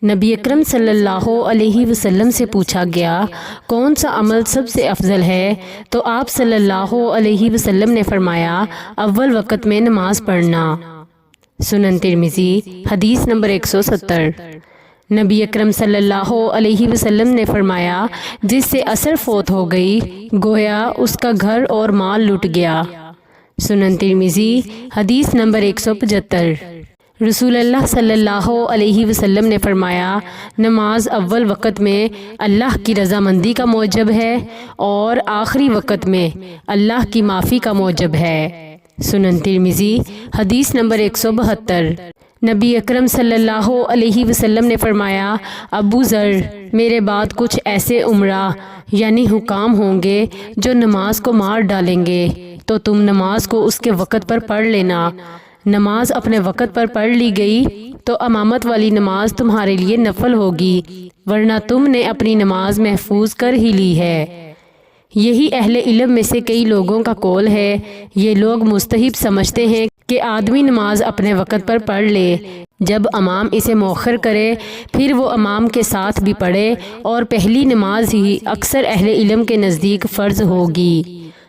نبی اکرم صلی اللہ علیہ وسلم سے پوچھا گیا کون سا عمل سب سے افضل ہے، تو آپ صلی اللہ علیہ وسلم نے فرمایا اول وقت میں نماز پڑھنا۔ سنن ترمذی حدیث نمبر 170۔ نبی اکرم صلی اللہ علیہ وسلم نے فرمایا جس سے عصر فوت ہو گئی گویا اس کا گھر اور مال لٹ گیا۔ سنن ترمذی حدیث نمبر 175۔ رسول اللہ صلی اللہ علیہ وسلم نے فرمایا نماز اول وقت میں اللہ کی رضامندی کا موجب ہے اور آخری وقت میں اللہ کی معافی کا موجب ہے۔ سنن ترمذی حدیث نمبر 172۔ نبی اکرم صلی اللہ علیہ وسلم نے فرمایا ابو ذر میرے بعد کچھ ایسے امراء یعنی حکام ہوں گے جو نماز کو مار ڈالیں گے، تو تم نماز کو اس کے وقت پر پڑھ لینا۔ نماز اپنے وقت پر پڑھ لی گئی تو امامت والی نماز تمہارے لیے نفل ہوگی، ورنہ تم نے اپنی نماز محفوظ کر ہی لی ہے۔ یہی اہل علم میں سے کئی لوگوں کا قول ہے۔ یہ لوگ مستحب سمجھتے ہیں کہ آدمی نماز اپنے وقت پر پڑھ لے، جب امام اسے مؤخر کرے پھر وہ امام کے ساتھ بھی پڑھے، اور پہلی نماز ہی اکثر اہل علم کے نزدیک فرض ہوگی۔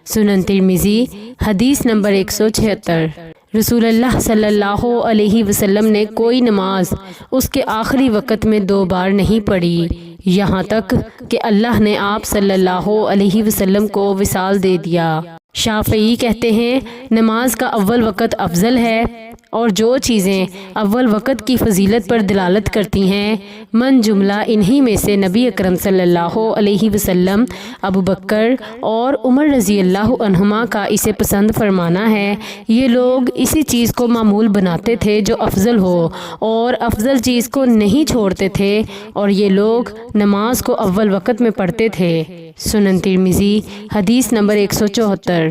سنن ترمذی حدیث نمبر 176۔ رسول اللہ صلی اللہ علیہ وسلم نے کوئی نماز اس کے آخری وقت میں 2 بار نہیں پڑھی، یہاں تک کہ اللہ نے آپ صلی اللہ علیہ وسلم کو وصال دے دیا۔ شافعی کہتے ہیں نماز کا اول وقت افضل ہے، اور جو چیزیں اول وقت کی فضیلت پر دلالت کرتی ہیں من جملہ انہی میں سے نبی اکرم صلی اللہ علیہ وسلم، ابو بکر اور عمر رضی اللہ عنہما کا اسے پسند فرمانا ہے۔ یہ لوگ اسی چیز کو معمول بناتے تھے جو افضل ہو، اور افضل چیز کو نہیں چھوڑتے تھے، اور یہ لوگ نماز کو اول وقت میں پڑھتے تھے۔ سنن ترمذی حدیث نمبر 174۔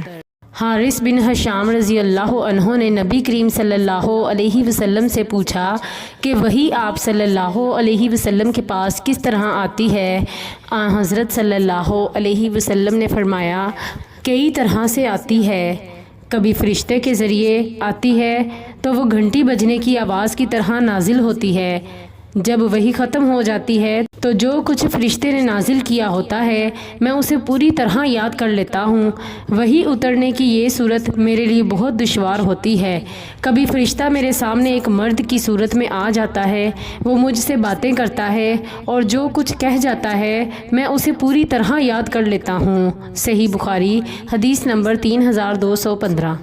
حارث بن حشام رضی اللہ عنہ نے نبی کریم صلی اللہ علیہ وسلم سے پوچھا کہ وحی آپ صلی اللہ علیہ وسلم کے پاس کس طرح آتی ہے؟ حضرت صلی اللہ علیہ وسلم نے فرمایا کئی طرح سے آتی ہے۔ کبھی فرشتے کے ذریعے آتی ہے تو وہ گھنٹی بجنے کی آواز کی طرح نازل ہوتی ہے، جب وحی ختم ہو جاتی ہے تو جو کچھ فرشتے نے نازل کیا ہوتا ہے میں اسے پوری طرح یاد کر لیتا ہوں۔ وحی اترنے کی یہ صورت میرے لیے بہت دشوار ہوتی ہے۔ کبھی فرشتہ میرے سامنے ایک مرد کی صورت میں آ جاتا ہے، وہ مجھ سے باتیں کرتا ہے اور جو کچھ کہہ جاتا ہے میں اسے پوری طرح یاد کر لیتا ہوں۔ صحیح بخاری حدیث نمبر 3215۔